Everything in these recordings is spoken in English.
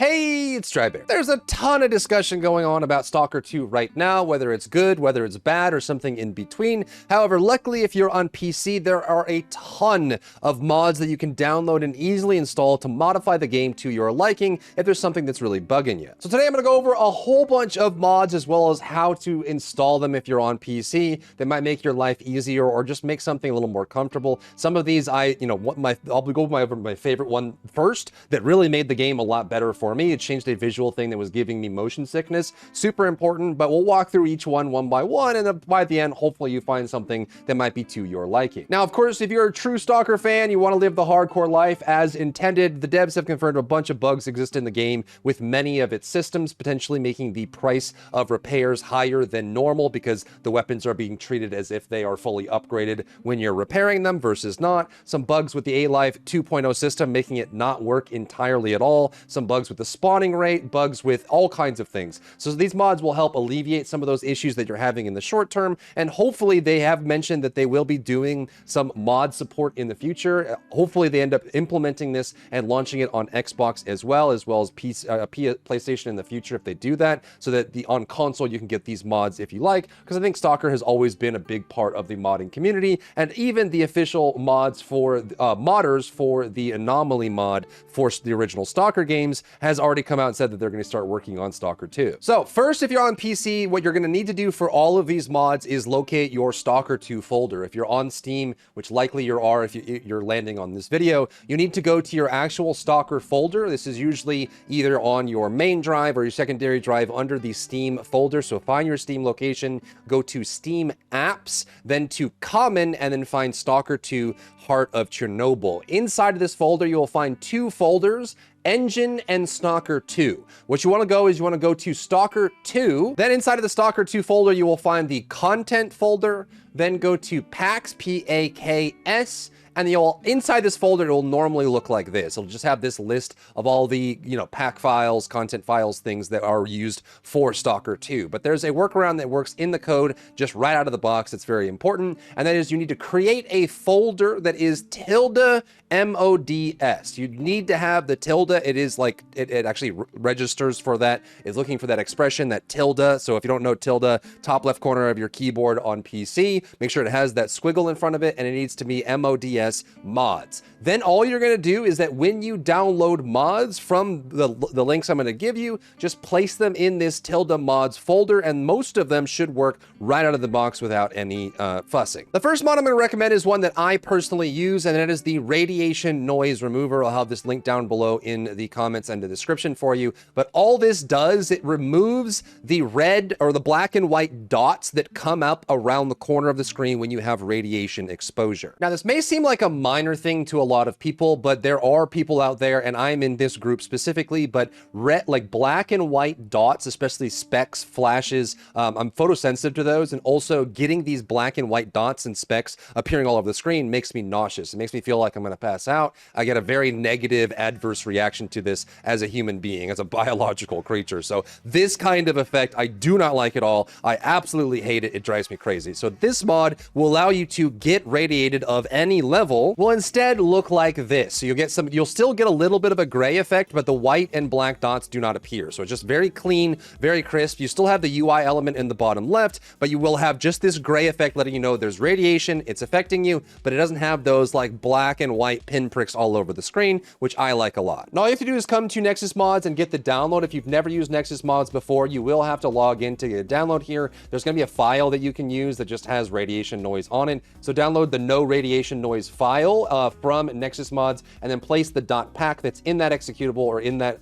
Hey, it's Drybear. There's a ton of discussion going on about Stalker 2 right now, whether it's good, whether it's bad, or something in between. However, luckily, if you're on PC, there are a ton of mods that you can download and easily install to modify the game to your liking if there's something that's really bugging you. So today I'm going to go over a whole bunch of mods as well as how to install them if you're on PC that might make your life easier or just make something a little more comfortable. Some of these I'll go over my favorite one first that really made the game a lot better for me. It changed a visual thing that was giving me motion sickness. Super important, but we'll walk through each one by one, and then by the end, hopefully you find something that might be to your liking. Now, of course, if you're a true Stalker fan, you want to live the hardcore life as intended, the devs have confirmed a bunch of bugs exist in the game with many of its systems, potentially making the price of repairs higher than normal because the weapons are being treated as if they are fully upgraded when you're repairing them versus not. Some bugs with the A-Life 2.0 system making it not work entirely at all. Some bugs with the spawning rate, bugs with all kinds of things. So these mods will help alleviate some of those issues that you're having in the short term, and hopefully they have mentioned that they will be doing some mod support in the future. Hopefully they end up implementing this and launching it on Xbox as well as PlayStation in the future if they do that, so that on console you can get these mods if you like, because I think Stalker has always been a big part of the modding community, and even the official mods for modders for the Anomaly mod for the original Stalker games has already come out and said that they're going to start working on Stalker 2. So first, if you're on PC, what you're going to need to do for all of these mods is locate your Stalker 2 folder. If you're on Steam, which likely you are if you're landing on this video, you need to go to your actual Stalker folder. This is usually either on your main drive or your secondary drive under the Steam folder. So find your Steam location, go to Steam Apps, then to Common, and then find Stalker 2 Heart of Chernobyl. Inside of this folder, you will find two folders, Engine and Stalker 2. What you want to go is you want to go to Stalker 2. Then inside of the Stalker 2 folder, you will find the content folder. Then go to Packs, P-A-K-S. And inside this folder, it will normally look like this. It'll just have this list of all the, pack files, content files, things that are used for Stalker 2. But there's a workaround that works in the code just right out of the box. It's very important. And that is you need to create a folder that is tilde MODS. You need to have the tilde. It is like, it actually registers for that. It's looking for that expression, that tilde. So if you don't know tilde, top left corner of your keyboard on PC, make sure it has that squiggle in front of it, and it needs to be MODS mods. Then all you're going to do is that when you download mods from the links I'm going to give you, just place them in this tilde mods folder, and most of them should work right out of the box without any fussing. The first mod I'm going to recommend is one that I personally use, and that is the radiation noise remover. I'll have this link down below in the comments and the description for you. But all this does, it removes the red or the black and white dots that come up around the corner of the screen when you have radiation exposure. Now, this may seem like a minor thing to a lot of people, but there are people out there, and I'm in this group specifically, but like black and white dots, especially specks, flashes, I'm photosensitive to those, and also getting these black and white dots and specks appearing all over the screen makes me nauseous. It makes me feel like I'm going to pass out. I get a very negative adverse reaction to this as a human being, as a biological creature. So this kind of effect, I do not like at all. I absolutely hate it. It drives me crazy. So this mod will allow you to get radiated of any level, will instead look like this. So you'll still get a little bit of a gray effect, but the white and black dots do not appear. So it's just very clean, very crisp. You still have the UI element in the bottom left, but you will have just this gray effect letting you know there's radiation, it's affecting you, but it doesn't have those like black and white pinpricks all over the screen, which I like a lot. Now all you have to do is come to Nexus Mods and get the download. If you've never used Nexus Mods before, you will have to log in to get a download here. There's going to be a file that you can use that just has radiation noise on it. So download the no radiation noise file from Nexus Mods, and then place the .pack that's in that executable or in that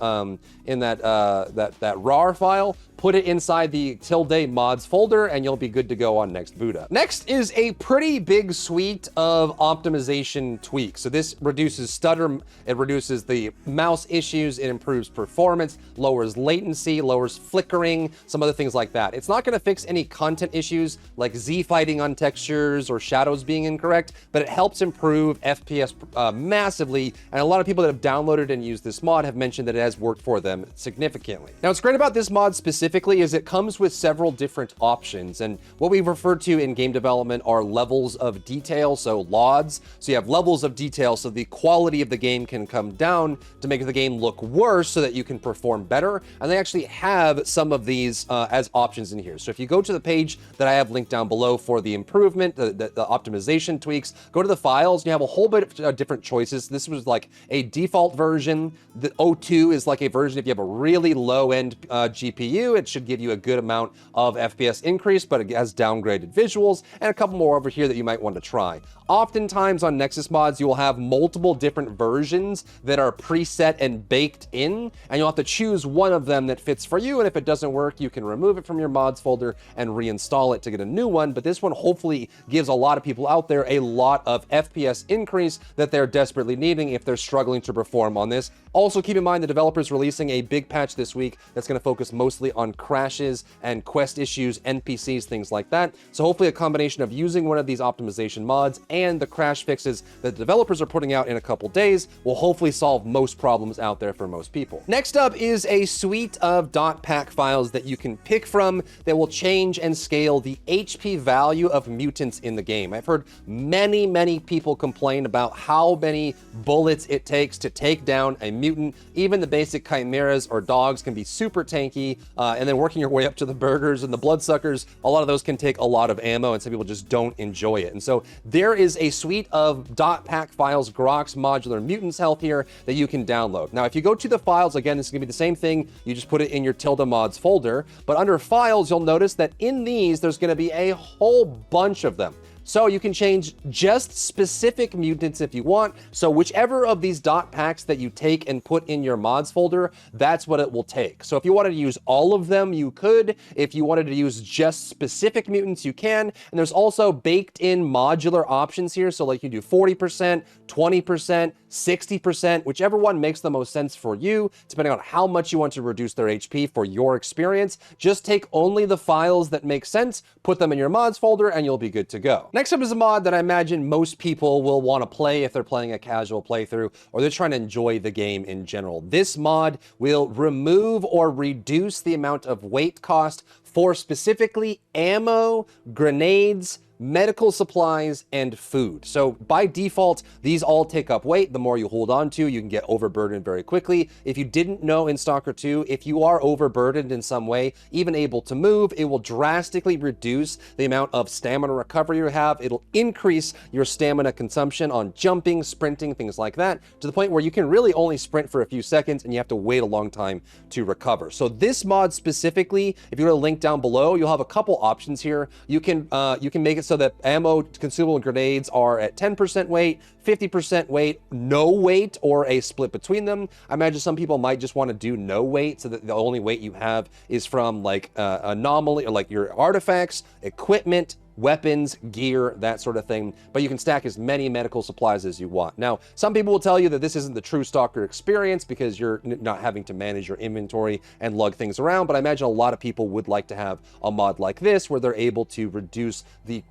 RAR file. Put it inside the tilde mods folder, and you'll be good to go on next boot up. Next is a pretty big suite of optimization tweaks. So this reduces stutter, it reduces the mouse issues, it improves performance, lowers latency, lowers flickering, some other things like that. It's not going to fix any content issues like Z fighting on textures or shadows being incorrect, but it helps improve FPS massively, and a lot of people that have downloaded and used this mod have mentioned that it has worked for them significantly. Now, what's great about this mod specifically is it comes with several different options, and what we refer to in game development are levels of detail, so LODs. So you have levels of detail scale, so the quality of the game can come down to make the game look worse so that you can perform better. And they actually have some of these as options in here. So if you go to the page that I have linked down below for the improvement, the optimization tweaks, go to the files, you have a whole bit of different choices. This was like a default version. The O2 is like a version if you have a really low-end GPU, it should give you a good amount of FPS increase, but it has downgraded visuals, and a couple more over here that you might want to try. Oftentimes on Nexus mods, you will have multiple different versions that are preset and baked in, and you'll have to choose one of them that fits for you, and if it doesn't work, you can remove it from your mods folder and reinstall it to get a new one. But this one hopefully gives a lot of people out there a lot of FPS increase that they're desperately needing if they're struggling to perform on this. Also, keep in mind the developer's releasing a big patch this week that's going to focus mostly on crashes and quest issues, NPCs, things like that. So hopefully a combination of using one of these optimization mods and the crash fixes that the developers are putting out in a couple days will hopefully solve most problems out there for most people. Next up is a suite of .pack files that you can pick from that will change and scale the HP value of mutants in the game. I've heard many people complain about how many bullets it takes to take down a mutant. Even the basic chimeras or dogs can be super tanky, and then working your way up to the burgers and the bloodsuckers, a lot of those can take a lot of ammo, and some people just don't enjoy it. And so there is a suite of .pack files, Grok's modular Mutants Health here that you can download. Now, if you go to the files, again, this is gonna be the same thing. You just put it in your tilde mods folder, but under files, you'll notice that in these, there's gonna be a whole bunch of them. So you can change just specific mutants if you want. So whichever of these .packs that you take and put in your mods folder, that's what it will take. So if you wanted to use all of them, you could. If you wanted to use just specific mutants, you can. And there's also baked in modular options here. So like you do 40%, 20%, 60%, whichever one makes the most sense for you, depending on how much you want to reduce their HP for your experience. Just take only the files that make sense, put them in your mods folder, and you'll be good to go. Next up is a mod that I imagine most people will want to play if they're playing a casual playthrough or they're trying to enjoy the game in general. This mod will remove or reduce the amount of weight cost for specifically ammo, grenades, medical supplies, and food. So by default, these all take up weight. The more you hold on to, you can get overburdened very quickly. If you didn't know in Stalker 2, if you are overburdened in some way, even able to move, it will drastically reduce the amount of stamina recovery you have. It'll increase your stamina consumption on jumping, sprinting, things like that, to the point where you can really only sprint for a few seconds and you have to wait a long time to recover. So this mod specifically, if you go to the link down below, you'll have a couple options here. You can make it so that ammo, consumable, and grenades are at 10% weight, 50% weight, no weight, or a split between them. I imagine some people might just want to do no weight so that the only weight you have is from like anomaly or like your artifacts, equipment, weapons, gear, that sort of thing, but you can stack as many medical supplies as you want. Now, some people will tell you that this isn't the true Stalker experience because you're not having to manage your inventory and lug things around, but I imagine a lot of people would like to have a mod like this where they're able to reduce the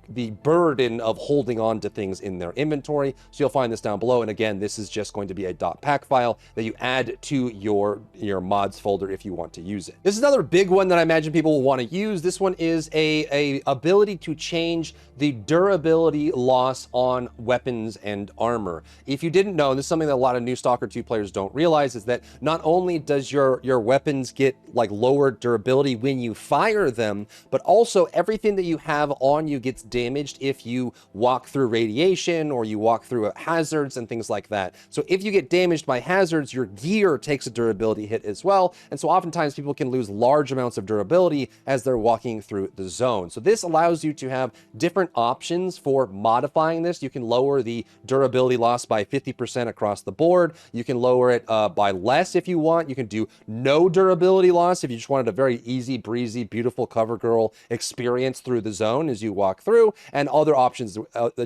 burden of holding on to things in their inventory. So you'll find this down below, and again, this is just going to be a .pack file that you add to your mods folder if you want to use it. This is another big one that I imagine people will want to use. This one is a ability to change the durability loss on weapons and armor. If you didn't know, and this is something that a lot of new Stalker 2 players don't realize, is that not only does your weapons get like lower durability when you fire them, but also everything that you have on you gets damaged if you walk through radiation or you walk through hazards and things like that. So if you get damaged by hazards, your gear takes a durability hit as well. And so oftentimes people can lose large amounts of durability as they're walking through the zone. So this allows you to have different options for modifying this. You can lower the durability loss by 50% across the board. You can lower it by less if you want. You can do no durability loss if you just wanted a very easy breezy, beautiful cover girl experience through the zone as you walk through, and other options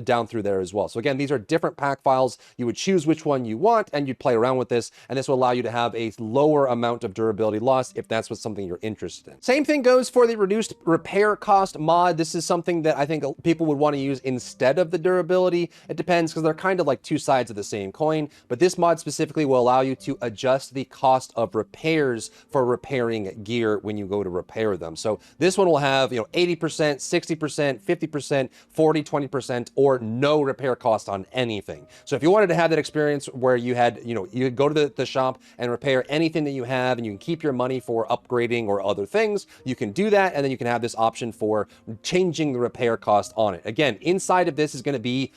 down through there as well. So again, these are different pack files. You would choose which one you want and you'd play around with this, and this will allow you to have a lower amount of durability loss if that's something you're interested in. Same thing goes for the reduced repair cost mod. This is something that I think people would want to use instead of the durability. It depends, because they're kind of like two sides of the same coin, but this mod specifically will allow you to adjust the cost of repairs for repairing gear when you go to repair them. So this one will have, 80%, 60%, 50%, 40, 20%, or no repair cost on anything. So if you wanted to have that experience where you had, you could go to the shop and repair anything that you have, and you can keep your money for upgrading or other things, you can do that, and then you can have this option for changing the repair cost on it. Again, inside of this is going to be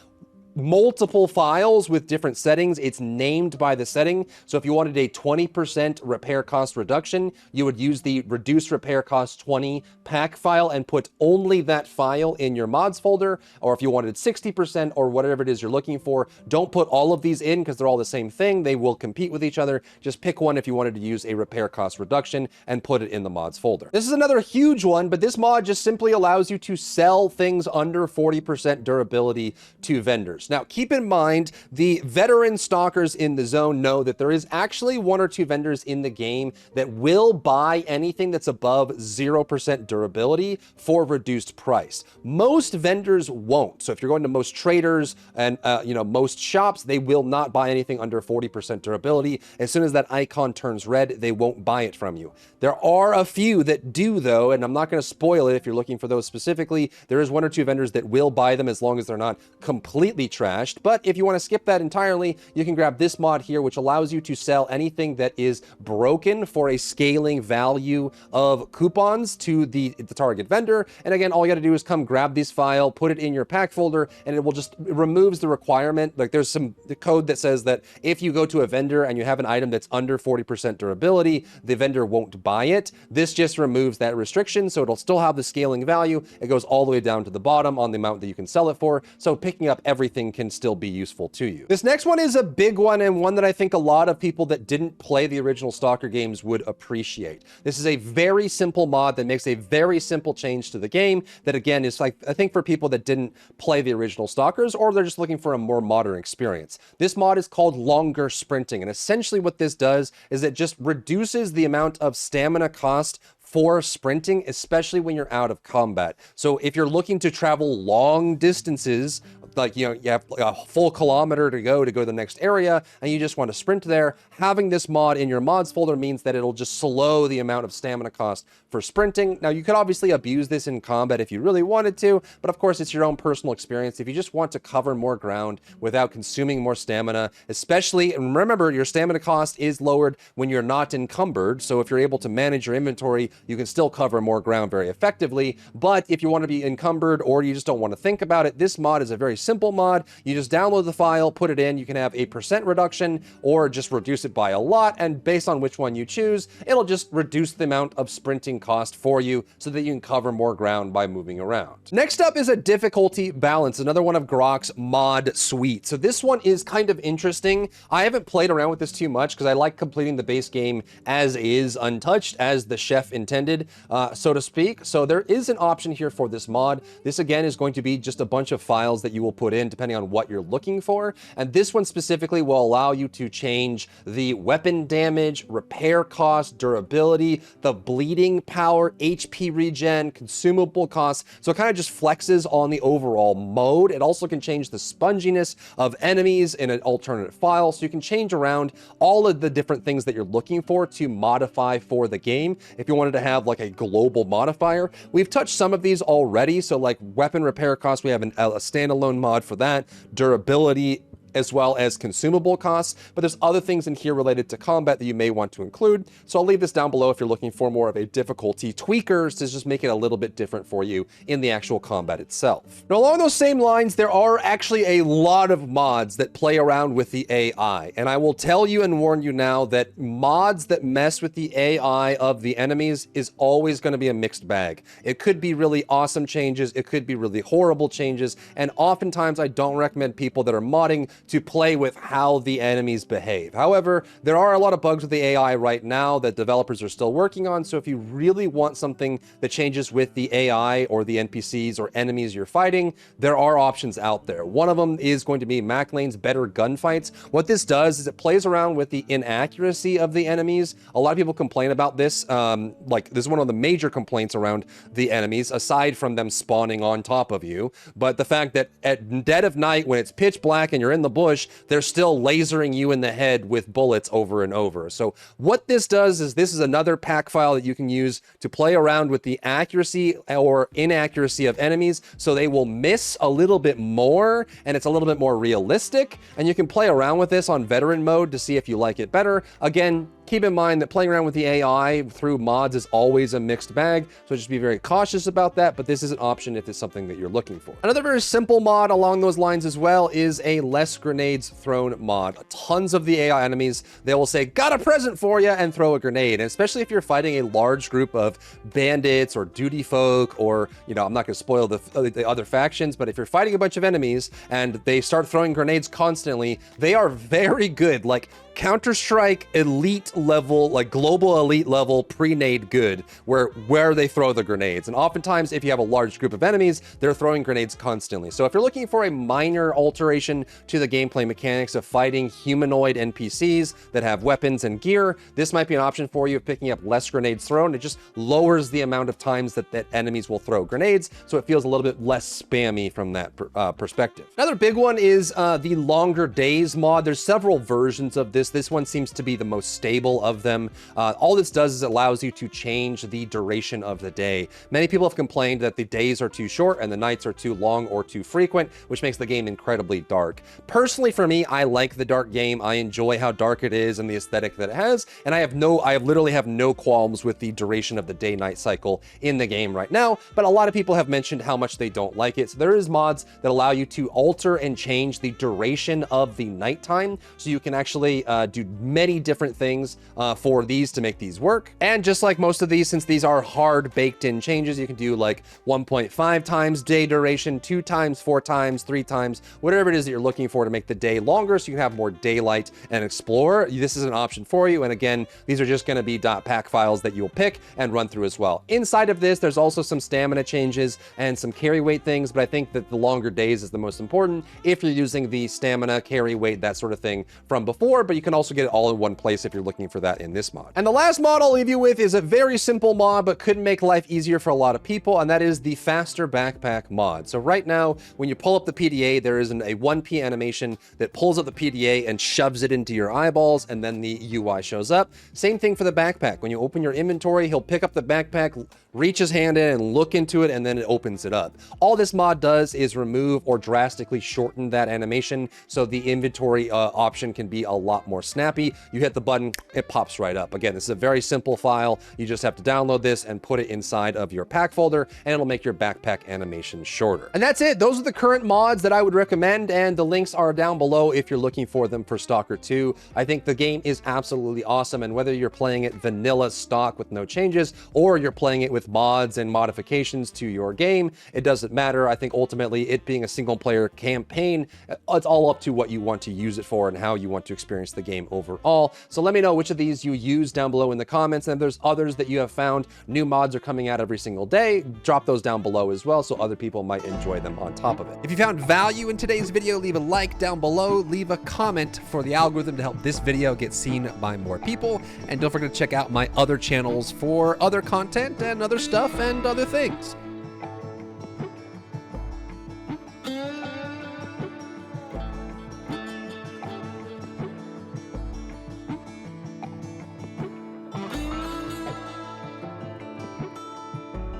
multiple files with different settings. It's named by the setting. So if you wanted a 20% repair cost reduction, you would use the reduce repair cost 20 pack file and put only that file in your mods folder. Or if you wanted 60% or whatever it is you're looking for, don't put all of these in because they're all the same thing. They will compete with each other. Just pick one if you wanted to use a repair cost reduction and put it in the mods folder. This is another huge one, but this mod just simply allows you to sell things under 40% durability to vendors. Now, keep in mind, the veteran stalkers in the zone know that there is actually one or two vendors in the game that will buy anything that's above 0% durability for reduced price. Most vendors won't. So if you're going to most traders and, most shops, they will not buy anything under 40% durability. As soon as that icon turns red, they won't buy it from you. There are a few that do, though, and I'm not going to spoil it if you're looking for those specifically. There is one or two vendors that will buy them as long as they're not completely trashed. But if you want to skip that entirely, you can grab this mod here, which allows you to sell anything that is broken for a scaling value of coupons to the target vendor. And again, all you got to do is come grab this file, put it in your pack folder, and it removes the requirement. Like, there's some code that says that if you go to a vendor and you have an item that's under 40% durability, the vendor won't buy it. This just removes that restriction, so it'll still have the scaling value. It goes all the way down to the bottom on the amount that you can sell it for. So picking up everything can still be useful to you. This next one is a big one, and one that I think a lot of people that didn't play the original Stalker games would appreciate. This is a very simple mod that makes a very simple change to the game that, again, is like, I think for people that didn't play the original Stalkers, or they're just looking for a more modern experience. This mod is called Longer Sprinting, and essentially what this does is it just reduces the amount of stamina cost for sprinting, especially when you're out of combat. So if you're looking to travel long distances, like, you have a full kilometer to go to the next area, and you just want to sprint there, having this mod in your mods folder means that it'll just slow the amount of stamina cost for sprinting. Now, you could obviously abuse this in combat if you really wanted to, but of course, it's your own personal experience. If you just want to cover more ground without consuming more stamina, especially, and remember, your stamina cost is lowered when you're not encumbered, so if you're able to manage your inventory, you can still cover more ground very effectively. But if you want to be encumbered or you just don't want to think about it, this mod is a very simple mod. You just download the file, put it in. You can have a % reduction or just reduce it by a lot, and based on which one you choose, it'll just reduce the amount of sprinting cost for you so that you can cover more ground by moving around. Next up is a difficulty balance, another one of Grok's mod suite. So this one is kind of interesting. I haven't played around with this too much because I like completing the base game as is, untouched, as the chef intended, so to speak. So there is an option here for this mod. This, again, is going to be just a bunch of files that you will put in depending on what you're looking for. And this one specifically will allow you to change the weapon damage, repair cost, durability, the bleeding power, HP regen, consumable costs. So it kind of just flexes on the overall mode. It also can change the sponginess of enemies in an alternate file. So you can change around all of the different things that you're looking for to modify for the game. If you wanted to have like a global modifier, we've touched some of these already. So like weapon repair cost, we have a standalone mod for that. Durability, as well as consumable costs, but there's other things in here related to combat that you may want to include. So I'll leave this down below if you're looking for more of a difficulty tweakers to just make it a little bit different for you in the actual combat itself. Now, along those same lines, there are actually a lot of mods that play around with the AI, and I will tell you and warn you now that mods that mess with the AI of the enemies is always going to be a mixed bag. It could be really awesome changes, it could be really horrible changes, and oftentimes I don't recommend people that are modding to play with how the enemies behave. However, there are a lot of bugs with the AI right now that developers are still working on, so if you really want something that changes with the AI or the NPCs or enemies you're fighting, there are options out there. One of them is going to be Mac Lane's Better Gunfights. What this does is it plays around with the inaccuracy of the enemies. A lot of people complain about this. Like, this is one of the major complaints around the enemies, aside from them spawning on top of you. But the fact that at dead of night, when it's pitch black and you're in the bush, they're still lasering you in the head with bullets over and over. So what this does is this is another pack file that you can use to play around with the accuracy or inaccuracy of enemies, so they will miss a little bit more and it's a little bit more realistic. And you can play around with this on veteran mode to see if you like it better. Again, keep in mind that playing around with the AI through mods is always a mixed bag, so just be very cautious about that, but this is an option if it's something that you're looking for. Another very simple mod along those lines as well is a less grenades thrown mod. Tons of the AI enemies, they will say, got a present for you, and throw a grenade. And especially if you're fighting a large group of bandits or duty folk, or, you know, I'm not going to spoil the other factions, but if you're fighting a bunch of enemies and they start throwing grenades constantly, they are very good. Like, Counter-Strike elite level, like global elite level pre-nade good, where they throw the grenades. And oftentimes, if you have a large group of enemies, they're throwing grenades constantly. So if you're looking for a minor alteration to the gameplay mechanics of fighting humanoid NPCs that have weapons and gear, this might be an option for you of picking up less grenades thrown. It just lowers the amount of times that enemies will throw grenades, so it feels a little bit less spammy from that perspective. Another big one is the Longer Days mod. There's several versions of this. This one seems to be the most stable of them. All this does is it allows you to change the duration of the day. Many people have complained that the days are too short and the nights are too long or too frequent, which makes the game incredibly dark. Personally, for me, I like the dark game. I enjoy how dark it is and the aesthetic that it has, and I literally have no qualms with the duration of the day-night cycle in the game right now, but a lot of people have mentioned how much they don't like it. So there is mods that allow you to alter and change the duration of the nighttime, so you can actually do many different things for these to make these work. And just like most of these, since these are hard baked in changes, you can do like 1.5 times day duration, 2 times, 4 times, 3 times, whatever it is that you're looking for to make the day longer so you can have more daylight and explore. This is an option for you. And again, these are just going to be .pack files that you'll pick and run through as well. Inside of this, there's also some stamina changes and some carry weight things, but I think that the Longer Days is the most important if you're using the stamina, carry weight, that sort of thing from before, but you can also get it all in one place if you're looking for that in this mod. And the last mod I'll leave you with is a very simple mod, but could make life easier for a lot of people, and that is the Faster Backpack mod. So right now, when you pull up the PDA, there is a 1P animation that pulls up the PDA and shoves it into your eyeballs, and then the UI shows up. Same thing for the backpack. When you open your inventory, he'll pick up the backpack, reach his hand in and look into it, and then it opens it up. All this mod does is remove or drastically shorten that animation, so the inventory option can be a lot more snappy. You hit the button, it pops right up. Again, this is a very simple file. You just have to download this and put it inside of your pack folder, and it'll make your backpack animation shorter. And that's it. Those are the current mods that I would recommend, and the links are down below if you're looking for them for Stalker 2. I think the game is absolutely awesome, and whether you're playing it vanilla stock with no changes, or you're playing it with mods and modifications to your game, it doesn't matter. I think ultimately it being a single player campaign, it's all up to what you want to use it for and how you want to experience the game overall. So let me know which of these you use down below in the comments, and if there's others that you have found, new mods are coming out every single day, drop those down below as well so other people might enjoy them on top of it. If you found value in today's video, leave a like down below, leave a comment for the algorithm to help this video get seen by more people, and don't forget to check out my other channels for other content and other stuff and other things.